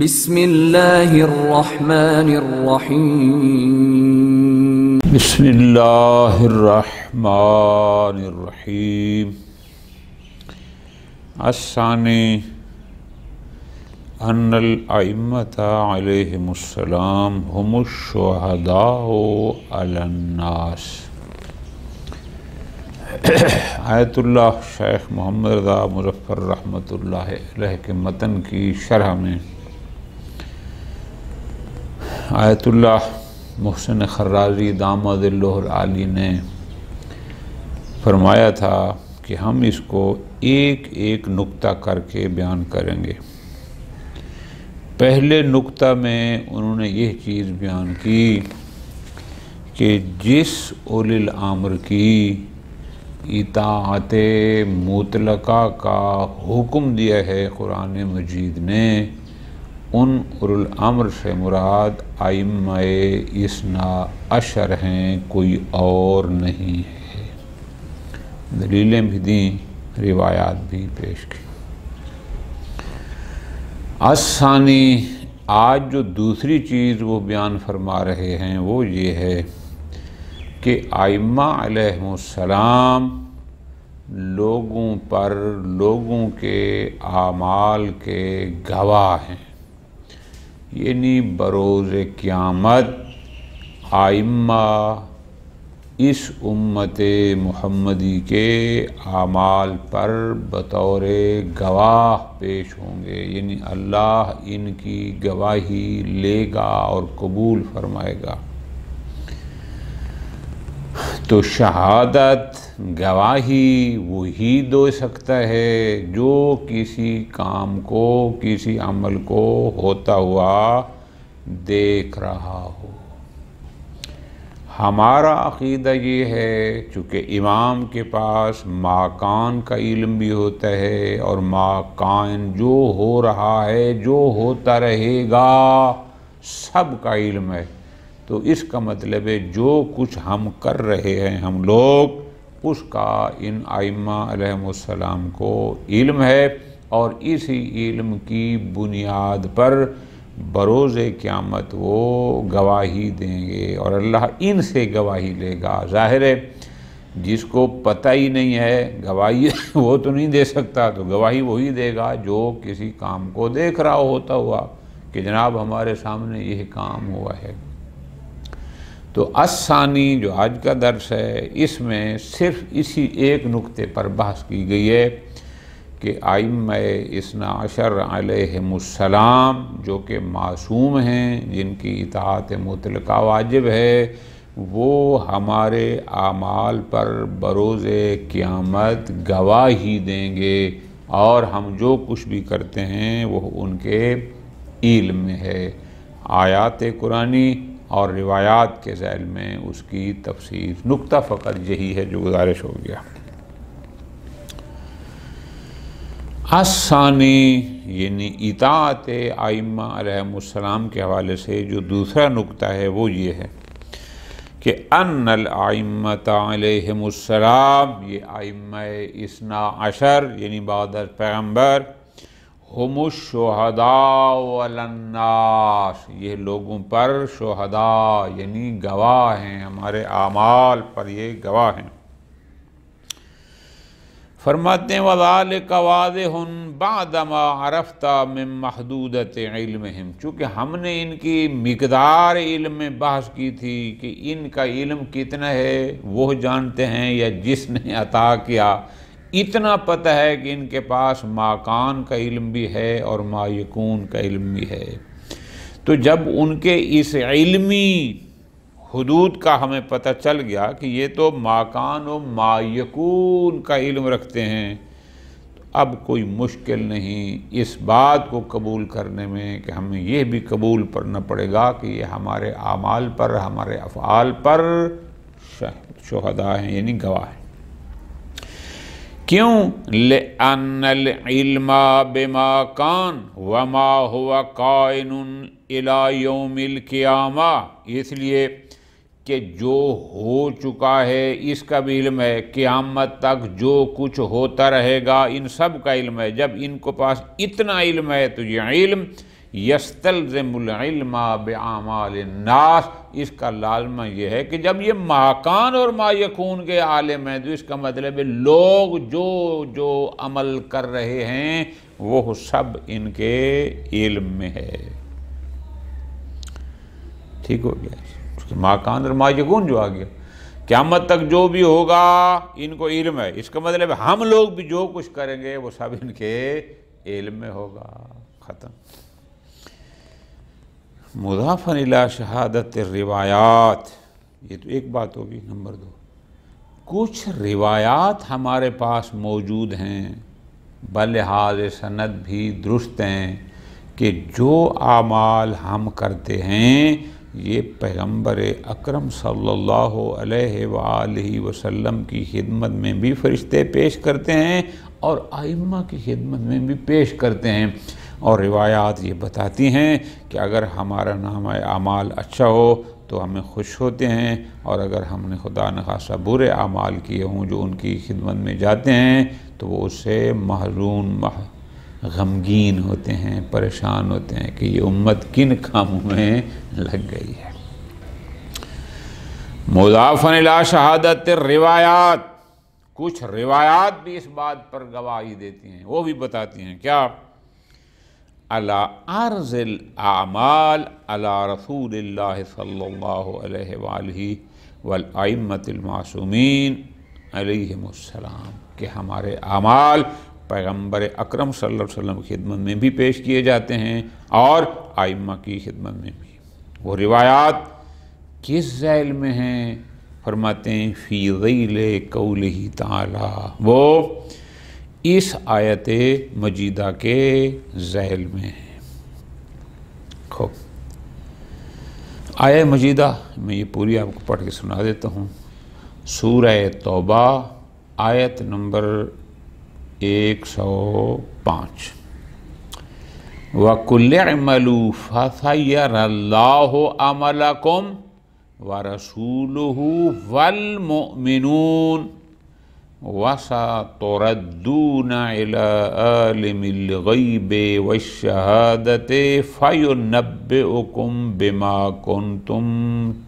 بسم اللہ الرحمن الرحیم بسم اللہ الرحمن الرحیم الثانی ان الائمة علیہم السلام هم الشہداء علی الناس۔ آیت اللہ شیخ محمد رضا مظفر رحمۃ اللہ علیہ کے متن کی شرح میں آیت اللہ محسن خرازی داماد اللہ العالی نے فرمایا تھا کہ ہم اس کو ایک ایک نکتہ کر کے بیان کریں گے۔ پہلے نکتہ میں انہوں نے یہ چیز بیان کی کہ جس اولی الامر کی اطاعت مطلقہ کا حکم دیا ہے قرآن مجید نے، ان اولی الامر سے مراد ائمہ اثنا عشر ہیں، کوئی اور نہیں ہے۔ دلیلیں بھی دیں، روایات بھی پیش کی۔ الثانی، آج جو دوسری چیز وہ بیان فرما رہے ہیں وہ یہ ہے کہ ائمہ علیہم السلام لوگوں پر لوگوں کے اعمال کے گواہ ہیں، یعنی بروز قیامت ائمہ اس امت محمدی کے اعمال پر بطور گواہ پیش ہوں گے، یعنی اللہ ان کی گواہی لے گا اور قبول فرمائے گا۔ تو شہادت گواہی وہی دے سکتا ہے جو کسی کام کو، کسی عمل کو ہوتا ہوا دیکھ رہا ہو۔ ہمارا عقیدہ یہ ہے چونکہ امام کے پاس ما کان کا علم بھی ہوتا ہے اور ما کائن جو ہو رہا ہے، جو ہوتا رہے گا، سب کا علم ہے، تو اس کا مطلب ہے جو کچھ ہم کر رہے ہیں ہم لوگ، اس کا ان ائمہ علیہم السلام کو علم ہے، اور اسی علم کی بنیاد پر بروز قیامت وہ گواہی دیں گے اور اللہ ان سے گواہی لے گا۔ ظاہر ہے جس کو پتہ ہی نہیں ہے گواہی وہ تو نہیں دے سکتا، تو گواہی وہی دے گا جو کسی کام کو دیکھ رہا ہوتا ہوا کہ جناب ہمارے سامنے یہ کام ہوا ہے۔ تو الثانی جو آج کا درس ہے، اس میں صرف اسی ایک نکتے پر بحث کی گئی ہے کہ ائمہ اثنا عشر علیہم السلام جو کہ معصوم ہیں، جن کی اطاعت مطلقہ واجب ہے، وہ ہمارے اعمال پر بروز قیامت گواہی دیں گے، اور ہم جو کچھ بھی کرتے ہیں وہ ان کے علم میں ہے۔ آیات قرآنی اور روایات کے ذیل میں اس کی تفسیر، نکتہ فقط یہی ہے جو گزارش ہو گیا۔ الثانی، یعنی اطاعت ائمہ علیہم السلام کے حوالے سے جو دوسرا نکتہ ہے وہ یہ ہے کہ ان الائمة علیہم السلام، یہ ائمہ اثنا عشر یعنی بعد از پیغمبر، ہم الشہداء علی الناس، یہ لوگوں پر شہداء یعنی گواہ ہیں، ہمارے اعمال پر یہ گواہ ہیں۔ فرماتے ہیں وَذَلِكَ وَاضِحٌ بَعْدَمَا عَرَفْتَ مِن مَحْدُودَةِ عِلْمِهِمْ، چونکہ ہم نے ان کی مقدار علم میں بحث کی تھی کہ ان کا علم کتنا ہے وہ جانتے ہیں یا جس نے عطا کیا، اتنا پتہ ہے کہ ان کے پاس ما کان کا علم بھی ہے اور ما یکون کا علم بھی ہے۔ تو جب ان کے اس علمی حدود کا ہمیں پتہ چل گیا کہ یہ تو ما کان و ما یکون کا علم رکھتے ہیں، تو اب کوئی مشکل نہیں اس بات کو قبول کرنے میں کہ ہمیں یہ بھی قبول کرنا پڑے گا کہ یہ ہمارے اعمال پر، ہمارے افعال پر شہداء ہیں، یعنی گواہ ہیں۔ کیوں؟ لِأَنَّ الْعِلْمَ بِمَا كَانَ وَمَا هُوَ قَائِنٌ إِلَى يَوْمِ الْقِيَامَةِ، اس لیے کہ جو ہو چکا ہے اس کا بھی علم ہے، قیامت تک جو کچھ ہوتا رہے گا ان سب کا علم ہے۔ جب ان کو پاس اتنا علم ہے تو یہ علم یستلزم العلم باعمال الناس، اس کا لازمہ یہ ہے کہ جب یہ ما کان اور ما یکون کے عالم ہیں تو اس کا مطلب ہے لوگ جو عمل کر رہے ہیں وہ سب ان کے علم میں ہے۔ ٹھیک ہو گیا، ما کان اور ما یکون جو آ گیا، قیامت تک جو بھی ہوگا ان کو علم ہے، اس کا مطلب ہم لوگ بھی جو کچھ کریں گے وہ سب ان کے علم میں ہوگا۔ ختم۔ مضافاً الی شہادت الروایات، یہ تو ایک بات ہوگی۔ نمبر 2، کچھ روایات ہمارے پاس موجود ہیں بلحاظ سند بھی درست ہیں کہ جو اعمال ہم کرتے ہیں یہ پیغمبر اکرم صلی اللہ علیہ وآلہ وسلم کی خدمت میں بھی فرشتے پیش کرتے ہیں اور ائمہ کی خدمت میں بھی پیش کرتے ہیں، اور روایات یہ بتاتی ہیں کہ اگر ہمارا نامہ اعمال اچھا ہو تو ہمیں خوش ہوتے ہیں، اور اگر ہم نے خدا نخواستہ برے اعمال کیے ہوں جو ان کی خدمت میں جاتے ہیں تو وہ اس سے محزون غمگین ہوتے ہیں، پریشان ہوتے ہیں کہ یہ امت کن کاموں میں لگ گئی ہے۔ مضافاً الی شہادت الروایات، کچھ روایات بھی اس بات پر گواہی دیتی ہیں، وہ بھی بتاتی ہیں کیا؟ علی عرض الاعمال علی رسول اللہ صلی اللہ علیہ وآلہ والائمۃ المعصومین علیہم السلام، کہ ہمارے اعمال پیغمبر اکرم صلی اللہ علیہ وسلم کی خدمت میں بھی پیش کیے جاتے ہیں اور ائمہ کی خدمت میں بھی۔ وہ روایات کس ذیل میں ہیں؟ فرماتے ہیں فی ذیل قولہ تعالی، وہ اس آیت مجیدہ کے ذیل میں ہیں۔ خوب، آیت مجیدہ میں یہ پوری آپ کو پڑھ کے سنا دیتا ہوں۔ سورہ توبہ آیت نمبر 105، وَقُلْ اعْمَلُوا فَسَيَرَى اللَّهُ عَمَلَكُمْ وَرَسُولُهُ وَالْمُؤْمِنُونَ وَسَتُرَدُّونَ إِلَىٰ عَالِمِ الْغَيْبِ وَالشَّهَادَةِ فَيُنَبِّئُكُم بِمَا كُنتُمْ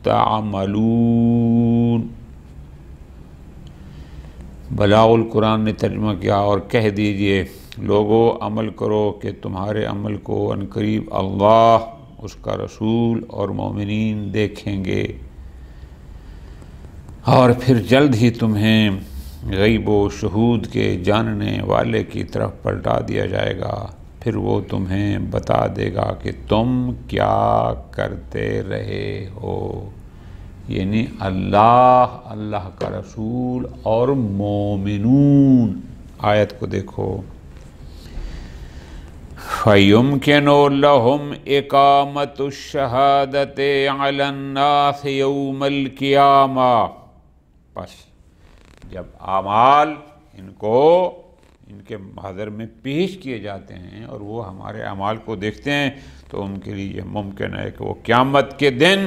تَعْمَلُونَ۔ بلاغ القرآن نے ترجمہ کیا، اور کہہ دیجئے لوگو عمل کرو کہ تمہارے عمل کو عنقریب اللہ، اس کا رسول اور مومنین دیکھیں گے، اور پھر جلد ہی تمہیں غیب و شہود کے جاننے والے کی طرف پلٹا دیا جائے گا، پھر وہ تمہیں بتا دے گا کہ تم کیا کرتے رہے ہو۔ یعنی اللہ کا رسول اور مومنون۔ آیت کو دیکھو، فَيُمْكِنُ لَهُمْ إِقَامَةُ الشَّهَادَةِ عَلَى النَّاسِ يَوْمَ الْقِيَامَةِ، بس جب اعمال ان کے محضر میں پیش کیے جاتے ہیں اور وہ ہمارے اعمال کو دیکھتے ہیں تو ان کے لیے یہ ممکن ہے کہ وہ قیامت کے دن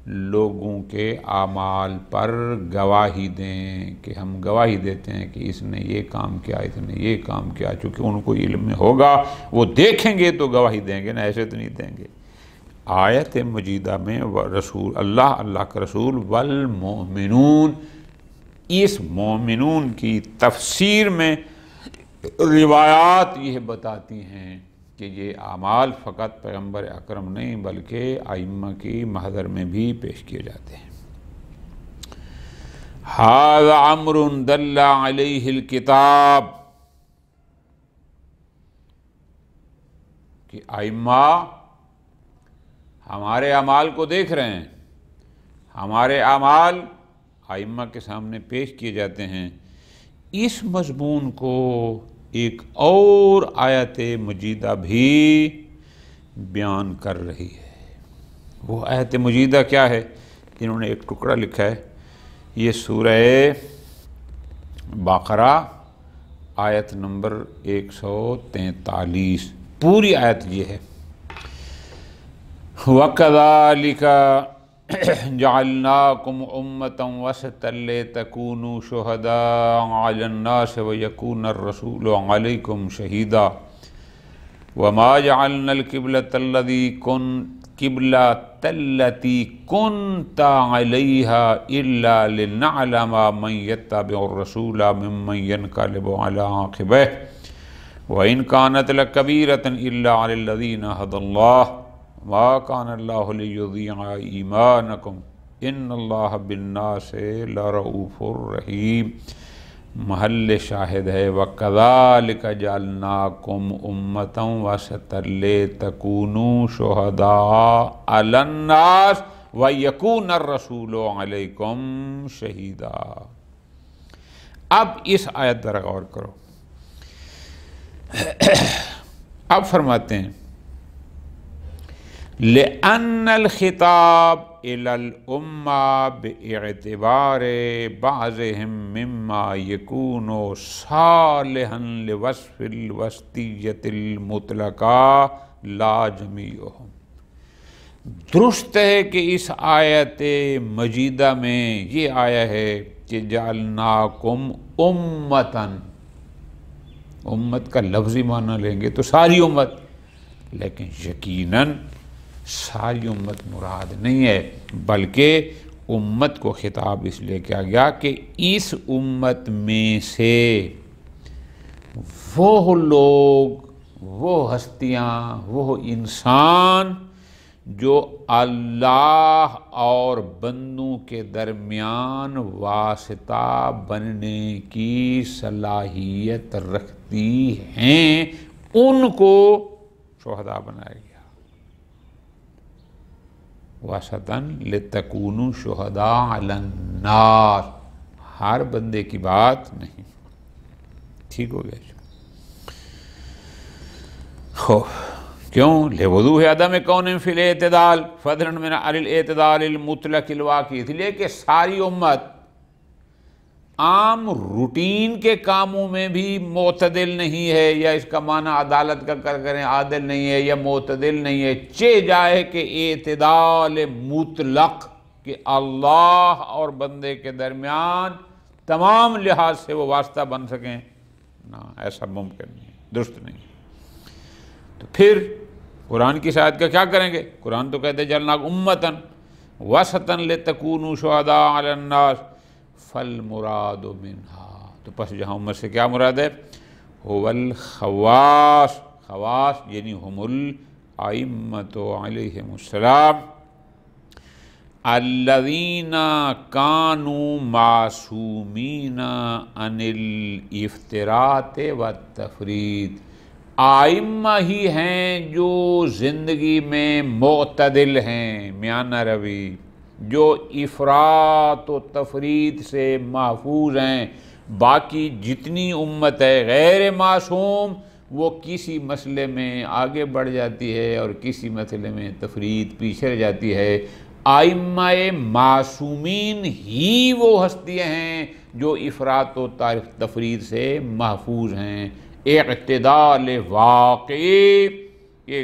لوگوں کے اعمال پر گواہی دیں، کہ ہم گواہی دیتے ہیں کہ اس نے یہ کام کیا، اس نے یہ کام کیا، چونکہ ان کو علم میں ہوگا، وہ دیکھیں گے تو گواہی دیں گے، نہ ایسے تو نہیں دیں گے۔ آیت مجیدہ میں رسول اللہ کا رسول والمؤمنون، اس مومنون کی تفسیر میں روایات یہ بتاتی ہیں کہ یہ اعمال فقط پیغمبر اکرم نہیں بلکہ ائمہ کی محضر میں بھی پیش کیے جاتے ہیں۔ ھذا امر دل علیہ الکتاب، کہ ائمہ ہمارے اعمال کو دیکھ رہے ہیں، ہمارے اعمال ائمہ کے سامنے پیش کیے جاتے ہیں۔ اس مضمون کو ایک اور آیت مجیدہ بھی بیان کر رہی ہے۔ وہ آیت مجیدہ کیا ہے؟ انہوں نے ایک ٹکڑا لکھا ہے، یہ سورہ بقرہ آیت نمبر 143، پوری آیت یہ ہے، وَكَذَلِكَ جعلناکم امتا وسطا لتکونوا شہداء علی الناس ویکون الرسول علیکم شہیدا۔ وما جعلنا القبلة التي كنت عليها إلا لنعلم من يتبع الرسول ممن ينقلب على عقبيه وإن كانت لكبيرة إلا على الذين هدى الله ما كان الله ليضيع إيمانكم إن الله بالناس لرؤوف رحيم۔ محل شاہد ہے وَكَذَلِكَ جَعَلْنَاكُمْ أُمَّةً وَسَطًا لِتَكُونُوا شُهَدَاءَ عَلَى النَّاسِ وَيَكُونَ الرَّسُولُ عَلَيْكُمْ شَهِيدًا۔ اب اس آیت پر غور کرو۔ اب فرماتے ہیں لأن الخطاب إلى الأمة باعتبار بعضهم مما يكون صالحا لوصف الوسطية المطلقة لا جميعهم۔ درست ہے کہ اس آیت مجیدہ میں یہ آیا ہے کہ جعلناکم امتاً، امت کا لفظی معنی لیں گے تو ساری امت، لیکن یقیناً ساری امت مراد نہیں ہے، بلکہ امت کو خطاب اس لیے کیا گیا کہ اس امت میں سے وہ لوگ، وہ ہستیاں، وہ انسان جو اللہ اور بندوں کے درمیان واسطہ بننے کی صلاحیت رکھتی ہیں، ان کو شہداء بنایا گیا۔ واسطاً لتکونوا شہداء علی الناس، ہر بندے کی بات نہیں۔ ٹھیک ہو گیا؟ کیوں؟ لوضوح عدم کون فی الاعتدال فضلا من الاعتدال المطلق الواقع، اس لیے کہ ساری امت عام روٹین کے کاموں میں بھی معتدل نہیں ہے، یا اس کا معنی عدالت کا کریں عادل نہیں ہے یا معتدل نہیں ہے، چہ جائے کہ اعتدال مطلق کہ اللہ اور بندے کے درمیان تمام لحاظ سے وہ واسطہ بن سکیں، نہ ایسا ممکن نہیں، درست نہیں۔ تو پھر قرآن کی شاہد کا کیا کریں گے؟ قرآن تو کہتے جعلناکم امتاً وسطاً لتکونوا شہداء علی الناس فالمراد منہا، تو پس جہاں امت سے کیا مراد ہے؟ هو الخواص، خواص یعنی ہم الائمۃ علیہم السلام الذین کانوا معصومین عن الافتراط والتفریط، آئمہ ہی ہیں جو زندگی میں معتدل ہیں، میانہ روی، جو افراط و تفریط سے محفوظ ہیں۔ باقی جتنی امت ہے غیر معصوم، وہ کسی مسئلے میں آگے بڑھ جاتی ہے اور کسی مسئلے میں تفریط پیچھے رہ جاتی ہے۔ آئمہ معصومین ہی وہ ہستیاں ہیں جو افراط و تفریط سے محفوظ ہیں۔ اعتدال واقعی کہ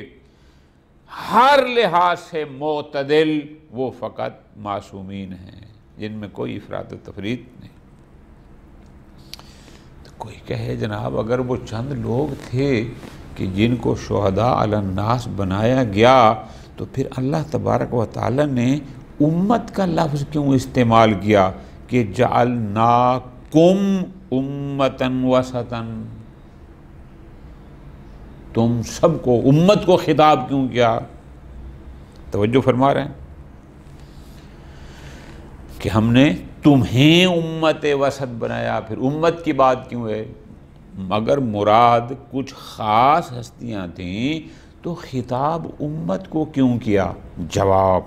ہر لحاظ سے معتدل وہ فقط معصومین ہیں جن میں کوئی افراط و تفریط نہیں۔ تو کوئی کہے جناب اگر وہ چند لوگ تھے کہ جن کو شہداء علی الناس بنایا گیا، تو پھر اللہ تبارک و تعالی نے امت کا لفظ کیوں استعمال کیا کہ جعلناکم امتاً وسطاً، تم سب کو، امت کو خطاب کیوں کیا؟ توجہ فرما رہے ہیں کہ ہم نے تمہیں امت وسط بنایا، پھر امت کی بات کیوں ہے؟ مگر مراد کچھ خاص ہستیاں تھیں تو خطاب امت کو کیوں کیا؟ جواب،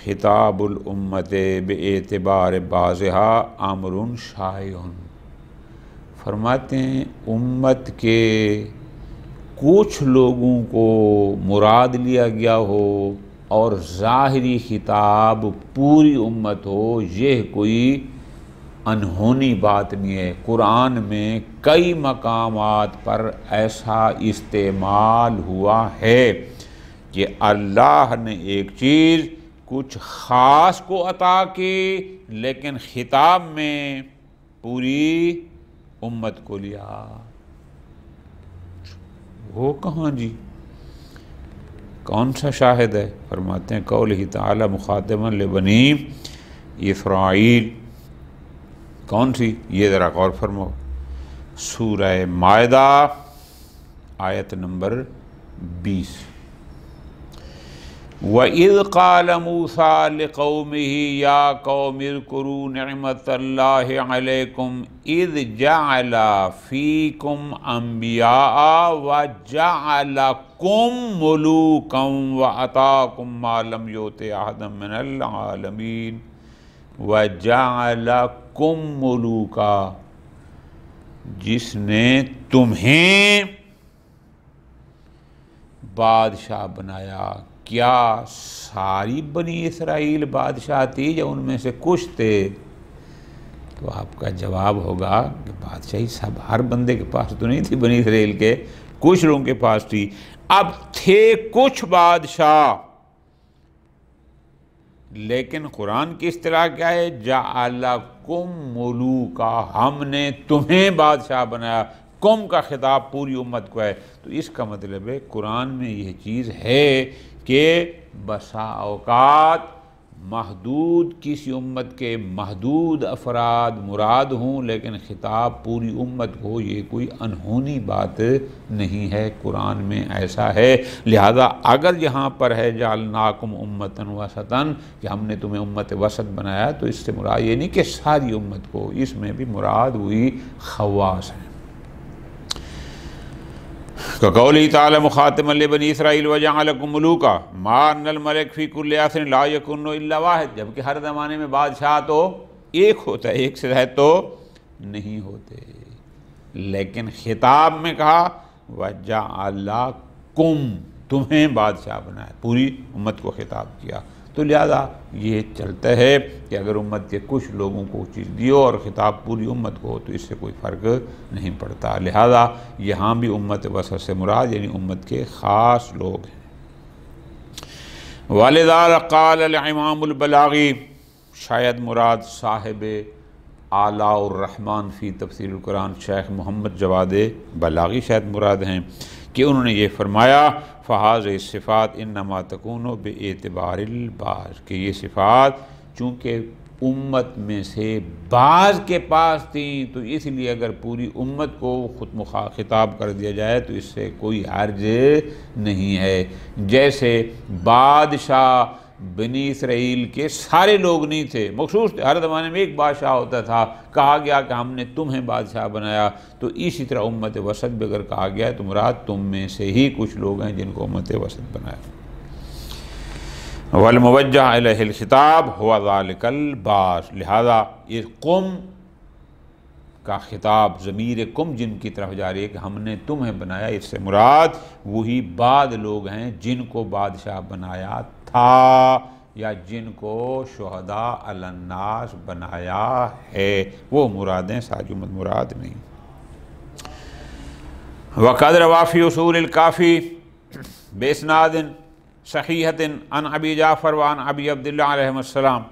خطاب الامت باعتبار بعضها امر شائع، فرماتے ہیں امت کے کچھ لوگوں کو مراد لیا گیا ہو اور ظاہری خطاب پوری امت ہو، یہ کوئی انہونی بات نہیں ہے۔ قرآن میں کئی مقامات پر ایسا استعمال ہوا ہے کہ اللہ نے ایک چیز کچھ خاص کو عطا کی لیکن خطاب میں پوری امت کو لیا۔ وہ کہاں جی، کون سا شاہد ہے؟ فرماتے ہیں قولہ تعالی مخاطبا لبنی اسرائیل، کون سی؟ یہ ذرا غور فرماؤ، سورہ مائدہ آیت نمبر 20۔ وَإِذْ قَالَ مُوسَىٰ لِقَوْمِهِ يَا قَوْمِ اذْكُرُوا نِعْمَةَ اللَّهِ عَلَيْكُمْ إِذْ جَعَلَ فِيكُمْ أَنْبِيَاءَ وَجَعَلَكُمْ مُلُوكًا وَآتَاكُمْ مَا لَمْ يُؤْتِ أَحَدًا مِّنَ الْعَالَمِينَ وَجَعَلَكُمْ مُلُوكًا، جس نے تمہیں بادشاہ بنایا۔ کیا ساری بنی اسرائیل بادشاہ تھی یا ان میں سے کچھ تھے؟ تو آپ کا جواب ہوگا کہ بادشاہی سب ہر بندے کے پاس تو نہیں تھی، بنی اسرائیل کے کچھ لوگوں کے پاس تھی۔ اب تھے کچھ بادشاہ، لیکن قرآن کی اصطلاح کیا ہے؟ جعلکم ملوکا، ہم نے تمہیں بادشاہ بنایا۔ قوم کا خطاب پوری امت کو ہے۔ تو اس کا مطلب ہے قرآن میں یہ چیز ہے کہ بسا اوقات محدود کسی امت کے محدود افراد مراد ہوں، لیکن خطاب پوری امت کو، یہ کوئی انہونی بات نہیں ہے، قرآن میں ایسا ہے۔ لہذا اگر یہاں پر ہے جعلناکم امۃ وسطا کہ ہم نے تمہیں امت وسط بنایا، تو اس سے مراد یہ نہیں کہ ساری امت کو، اس میں بھی مراد ہوئی خواص ہیں۔ قولی تعالی مخاطبا لبنی اسرائیل وجعلکم ملوکا ما ان الملک فی کل عصر لا یکن الا واحد، جبکہ ہر زمانے میں بادشاہ تو ایک ہوتا ہے، ایک سے زائد تو نہیں ہوتے، لیکن خطاب میں کہا وجعلکم، تمہیں بادشاہ بنایا، پوری امت کو خطاب کیا۔ تو لہذا یہ چلتا ہے کہ اگر امت کے کچھ لوگوں کو چیز دیو اور خطاب پوری امت کو ہو تو اس سے کوئی فرق نہیں پڑتا۔ لہذا یہاں بھی امت وسط سے مراد یعنی امت کے خاص لوگ ہیں۔ وَلِذَا قَالَ الْإِمَامُ الْبَلَاغِي، شاید مراد صاحب آلاء الرحمن فی تفسیر القرآن شیخ محمد جواد بلاغی شاید مراد ہیں کہ انہوں نے یہ فرمایا فَهَذِهِ الصِّفَاتُ إِنَّمَا تَكُونُ بِاعْتِبَارِ الْبَعْضِ، کہ یہ صفات چونکہ امت میں سے بعض کے پاس تھیں تو اس لیے اگر پوری امت کو خود خطاب کر دیا جائے تو اس سے کوئی حرج نہیں ہے۔ جیسے بادشاہ بنی اسرائیل کے سارے لوگ نہیں تھے، مخصوص تھے، ہر زمانے میں ایک بادشاہ ہوتا تھا، کہا گیا کہ ہم نے تمہیں بادشاہ بنایا، تو اسی طرح امت وسط بھی اگر کہا گیا ہے تو مراد تم میں سے ہی کچھ لوگ ہیں جن کو امت وسط بنایا۔ والموجہ الیہ الخطاب ہوا ذالک البعث، لہذا یہ قم کا خطاب ضمیر قم جن کی طرف جا رہی ہے کہ ہم نے تمہیں بنایا، اس سے مراد وہی بعد لوگ ہیں جن کو بادشاہ بنایا تھا یا جن کو شہداء علی الناس بنایا ہے، وہ مرادیں ساری امت مراد نہیں۔ وقد روى في اصول الکافی باسناد صحیحۃ عن ابی جعفر وعن ابی عبداللہ علیہ السلام،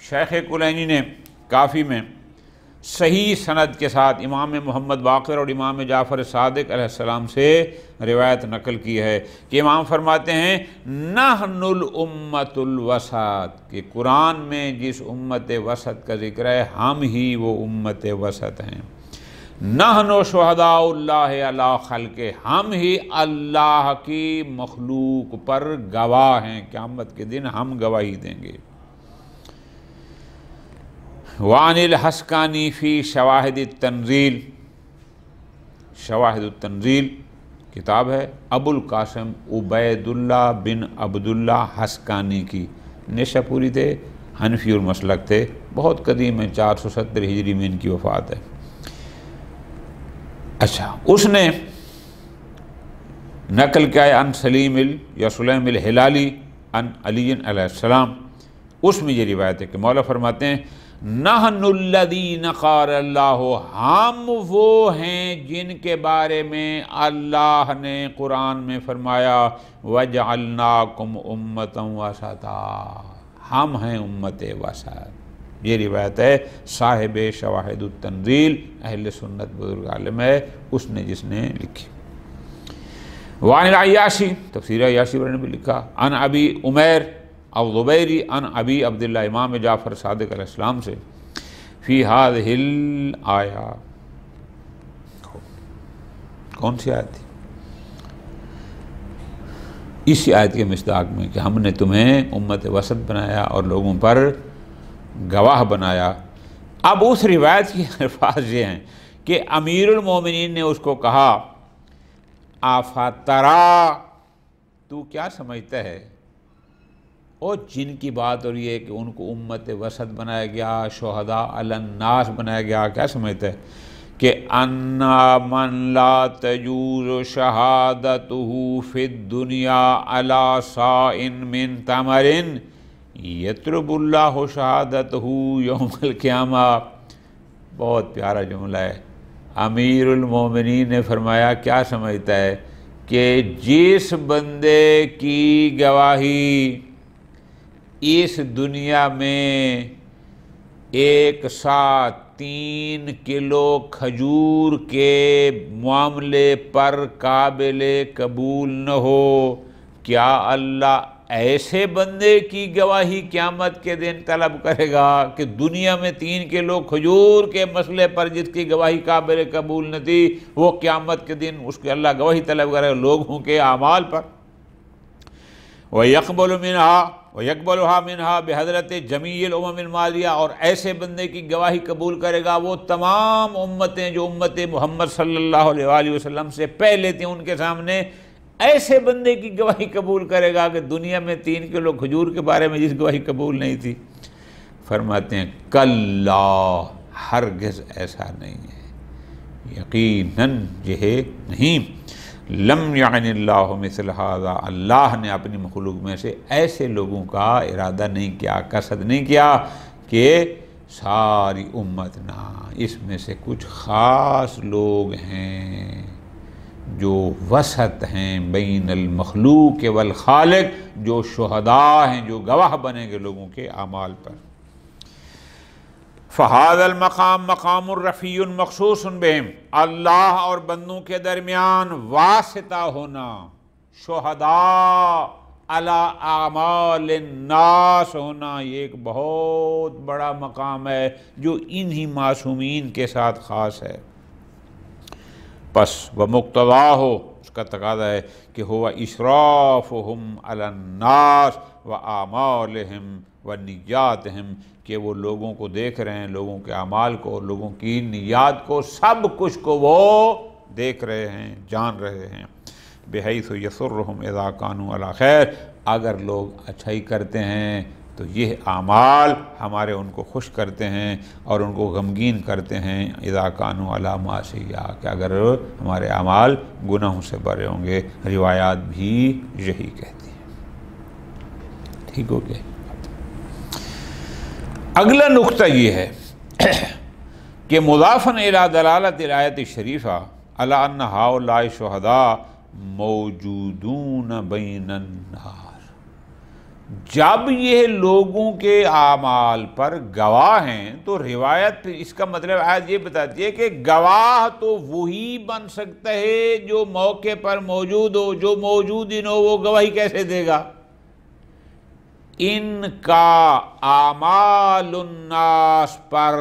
شیخ کلینی نے کافی میں صحیح سند کے ساتھ امام محمد باقر اور امام جعفر صادق علیہ السلام سے روایت نقل کی ہے کہ امام فرماتے ہیں نحن الامت الوسط، کہ قرآن میں جس امت وسط کا ذکر ہے ہم ہی وہ امت وسط ہیں۔ نحن شہداء اللہ علی خلق، ہم ہی اللہ کی مخلوق پر گواہ ہیں، قیامت کے دن ہم گواہی دیں گے۔ وعن الحسکانی فی شواہد التنزیل، شواہد التنزیل کتاب ہے ابو القاسم عبید اللہ بن عبداللہ حسکانی کی، نیشہ پوری تھے، حنفی المسلک تھے، بہت قدیم ہے، 470 ہجری میں ان کی وفات ہے۔ اچھا، اس نے نقل کیا ہے ان سلیم یا سلیم الہلالی ان علی علیہ السلام، اس میں یہ روایت ہے کہ مولا فرماتے ہیں نحن الذین قال اللہ، ہم وہ ہیں جن کے بارے میں اللہ نے قرآن میں فرمایا وَجَعَلْنَاكُمْ أُمَّةً وَسَطًا، ہم ہیں امت وسط۔ یہ روایت ہے صاحب شواہد التنزیل اہل سنت بزرگ عالم ہے، اس نے جس نے لکھی۔ وعن العیاشی، تفسیر عیاشی نے بھی لکھا، عن ابی عمیر الزبیری عن ابی عبداللہ امام جعفر صادق علیہ السلام سے، فی ہذہ الآیہ، کون سی آیت تھی؟ اسی آیت کے مصداق میں کہ ہم نے تمہیں امت وسط بنایا اور لوگوں پر گواہ بنایا۔ اب اس روایت کی الفاظ یہ ہیں کہ امیر المومنین نے اس کو کہا، آفاترا، تو کیا سمجھتا ہے، اور جن کی بات ہو رہی ہے کہ ان کو امت وسط بنایا گیا، شہداء علی الناس بنایا گیا، کیا سمجھتا ہے کہ انا من لا تجوز شہادتہ فی الدنیا علی صائن من تمر یطلب اللہ شہادتہ یوم القیامہ۔ بہت پیارا جملہ ہے۔ امیر المومنین نے فرمایا کیا سمجھتا ہے کہ جس بندے کی گواہی اس دنیا میں ایک ساتھ 3 کلو کھجور کے معاملے پر قابل قبول نہ ہو، کیا اللہ ایسے بندے کی گواہی قیامت کے دن طلب کرے گا کہ دنیا میں 3 کلو کھجور کے مسئلے پر جس کی گواہی قابل قبول نہ تھی، وہ قیامت کے دن اس کے اللہ گواہی طلب کرے گا لوگوں کے اعمال پر؟ وَيَقْبَلُهَا مِنْهَا بِحَضْرَةِ جَمِيعِ الْأُمَمِ الْمَاضِيَةِ، اور ایسے بندے کی گواہی قبول کرے گا وہ تمام امتیں جو امت محمد صلی اللہ علیہ وآلہ وسلم سے پہلے تھیں، ان کے سامنے ایسے بندے کی گواہی قبول کرے گا کہ دنیا میں 3 کلو کھجور کے بارے میں جس گواہی قبول نہیں تھی۔ فرماتے ہیں کلا، ہرگز ایسا نہیں ہے، یقیناً یہ نہیں، لم یعن اللہ مثل ھذا، اللہ نے اپنی مخلوق میں سے ایسے لوگوں کا ارادہ نہیں کیا، قصد نہیں کیا کہ ساری امت نہ، اس میں سے کچھ خاص لوگ ہیں جو وسط ہیں بین المخلوق والخالق، جو شہداء ہیں، جو گواہ بنیں گے لوگوں کے اعمال پر۔ فَهَذَا الْمَقَامُ مَقَامٌ رَفِيٌّ مَخْصُوصٌ بِهِمْ، اللہ اور بندوں کے درمیان واسطہ ہونا، شہداء علی اعمال الناس ہونا، یہ ایک بہت بڑا مقام ہے جو انہی معصومین کے ساتھ خاص ہے۔ پس ومقتضاہ، اس کا تقاضا ہے کہ ہوا اشرافہم علی الناس واعمالہم ونیاتہم، کہ وہ لوگوں کو دیکھ رہے ہیں، لوگوں کے اعمال کو، لوگوں کی نیات کو، سب کچھ کو وہ دیکھ رہے ہیں، جان رہے ہیں۔ بحیث یسرہم اذا کانوا علی خیر، اگر لوگ اچھائی کرتے ہیں تو یہ اعمال ہمارے ان کو خوش کرتے ہیں اور ان کو غمگین کرتے ہیں، اذا کانوا علی معصیہ، کہ اگر ہمارے اعمال گناہوں سے بھرے ہوں گے۔ روایات بھی یہی کہتی ہیں۔ ٹھیک ہو گیا؟ اگلا نقطہ یہ ہے کہ مضافاً الی دلالت الآیت الشریفہ علی ان ہؤلاء شہداء موجودون بین الناس، جب یہ لوگوں کے اعمال پر گواہ ہیں تو روایت پھر اس کا مطلب آیت یہ بتاتی ہے کہ گواہ تو وہی بن سکتا ہے جو موقع پر موجود ہو، جو موجود ہی نہ ہو وہ گواہی کیسے دے گا؟ ان کا اعمال الناس پر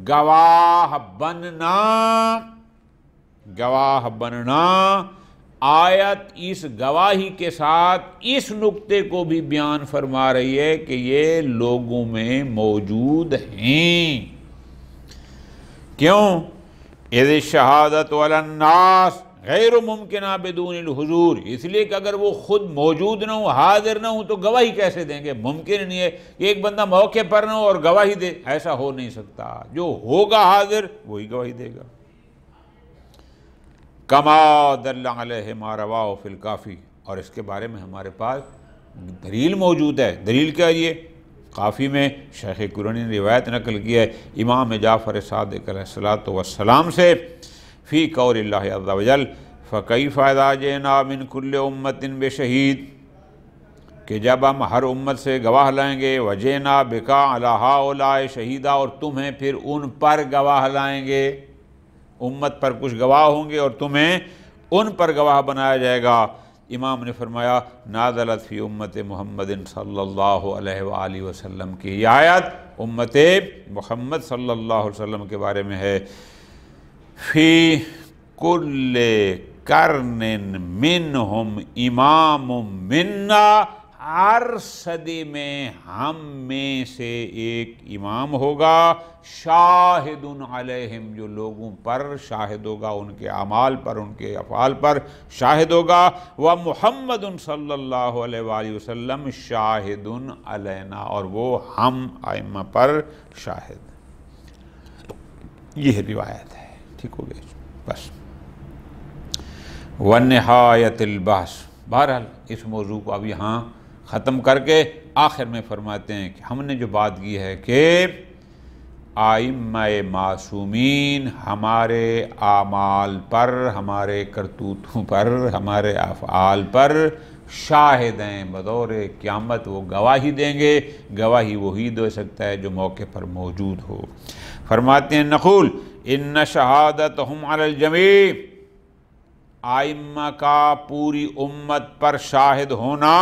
گواہ بننا، آیت اس گواہی کے ساتھ اس نقطے کو بھی بیان فرما رہی ہے کہ یہ لوگوں میں موجود ہیں۔ کیوں؟ اذ الشہادۃ علی الناس غیر ممکنہ بدون الحضور، اس لیے کہ اگر وہ خود موجود نہ ہوں، حاضر نہ ہوں تو گواہی کیسے دیں گے؟ ممکن نہیں ہے کہ ایک بندہ موقع پر نہ ہو اور گواہی دے، ایسا ہو نہیں سکتا۔ جو ہوگا حاضر وہی گواہی دے گا۔ کما دل علیہ ما رواہ فی الکافی، اور اس کے بارے میں ہمارے پاس دلیل موجود ہے۔ دلیل کیا؟ یہ کافی میں شیخ کرونی نے روایت نقل کی ہے امام جعفر صادق علیہ السلام سے، فی قول اللہ عز وجل فَكَيْفَ إِذَا جِئْنَا مِنْ كُلِّ أُمَّةٍ بِشَهِيدٍ، کہ جب ہم ہر امت سے گواہ لائیں گے، وَجِئْنَا بِكَ عَلَىٰ هَؤُلَاءِ شَهِيدًا، اور تمہیں پھر ان پر گواہ لائیں گے، امت پر کچھ گواہ ہوں گے اور تمہیں ان پر گواہ بنایا جائے گا۔ امام نے فرمایا نازلت فی امت محمد صلی اللہ علیہ وآلہ وسلم کی یہ آیت امت محمد صلی اللہ علیہ وسلم کے بارے میں ہے۔ فی کل قرن منہم امام منا، ہر صدی میں ہم میں سے ایک امام ہوگا، شاہد علیہم، جو لوگوں پر شاہد ہوگا، ان کے اعمال پر، ان کے افعال پر شاہد ہوگا، ومحمد صلی اللہ علیہ وآلہ وسلم شاہد علینا، اور وہ ہم ائمہ پر شاہد۔ یہ روایت ہے، ٹھیک ہو گیا بس۔ وَنِہَایَةِ الْبَحْثِ، بہرحال اس موضوع کو اب یہاں ختم کر کے آخر میں فرماتے ہیں کہ ہم نے جو بات کی ہے کہ ائمہ معصومین ہمارے اعمال پر، ہمارے کرتوتوں پر، ہمارے افعال پر شاہد ہیں، بطور قیامت وہ گواہی دیں گے۔ گواہی وہی دے سکتا ہے جو موقع پر موجود ہو۔ فرماتے ہیں نقول ان شہادتہم علی الجمیع، ائمہ کا پوری امت پر شاہد ہونا،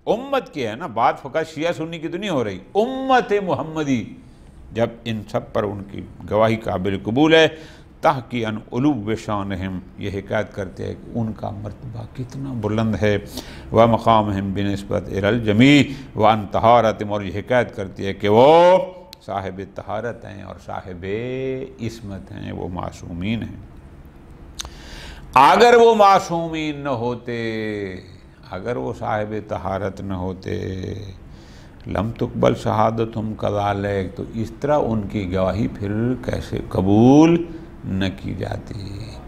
امت کی ہے نا بات، فقط شیعہ سنی کی تو نہیں ہو رہی، امت محمدی، جب ان سب پر ان کی گواہی قابل قبول ہے، تحقی ان علو شانہم، یہ حکایت کرتے ہیں کہ ان کا مرتبہ کتنا بلند ہے، ومقامہم بنسبت الی الجمیع وان طہارتہم، اور یہ حکایت کرتی ہے کہ وہ صاحب طہارت ہیں اور صاحب عصمت ہیں، وہ معصومین ہیں۔ اگر وہ معصومین نہ ہوتے، اگر وہ صاحب طہارت نہ ہوتے، لم تقبل شہادتہم کذالک، تو اس طرح ان کی گواہی پھر کیسے قبول نہ کی جاتی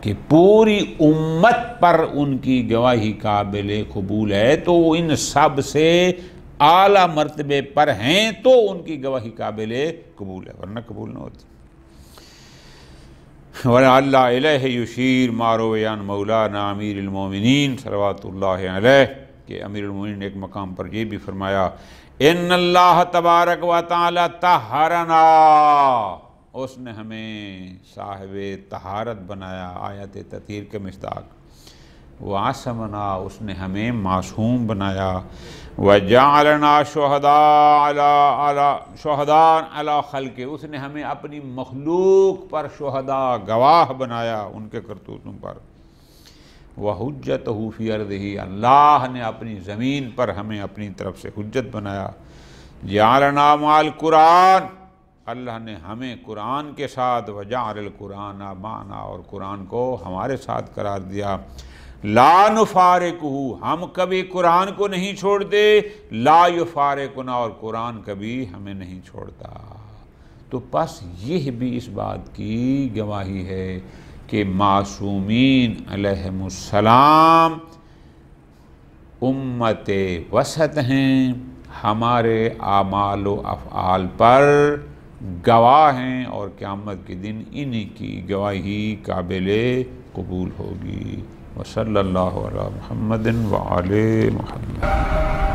کہ پوری امت پر ان کی گواہی قابل قبول ہے، تو وہ ان سب سے اعلیٰ مرتبے پر ہیں، تو ان کی گواہی قابل قبول ہے، ورنہ قبول نہ ہوتی۔ وَلَعَلَّ إِلَيْهِ يُشِيرُ مَا رُوِيَ عَنْ مَوْلَانَا أَمِيرِ الْمُؤْمِنِينَ صلوات اللہ علیہ، کہ امیر المومنین نے ایک مقام پر یہ بھی فرمایا ان اللہ تبارک و تعالی طہرنا، اس نے ہمیں صاحب طہارت بنایا، آیت تطہیر کے مصداق، وعصمنا، اس نے ہمیں معصوم بنایا، وجعلنا شہداء علی خلق، اس نے ہمیں اپنی مخلوق پر شہداء، گواہ بنایا ان کے کرتوتوں پر، وحجتہ فی ارضہ، اللہ نے اپنی زمین پر ہمیں اپنی طرف سے حجت بنایا، جعلنا مع القرآن، اللہ نے ہمیں قرآن کے ساتھ، وجعل القرآن معنا، اور قرآن کو ہمارے ساتھ قرار دیا، لا نفارقہ، ہم کبھی قرآن کو نہیں چھوڑتے، لا یفارقنا، اور قرآن کبھی ہمیں نہیں چھوڑتا۔ تو پس یہ بھی اس بات کی گواہی ہے کہ معصومین علیہم السلام امت وسط ہیں، ہمارے اعمال و افعال پر گواہ ہیں، اور قیامت کے دن انہی کی گواہی قابل قبول ہوگی۔ وصلی اللہ علی محمد وآل محمد۔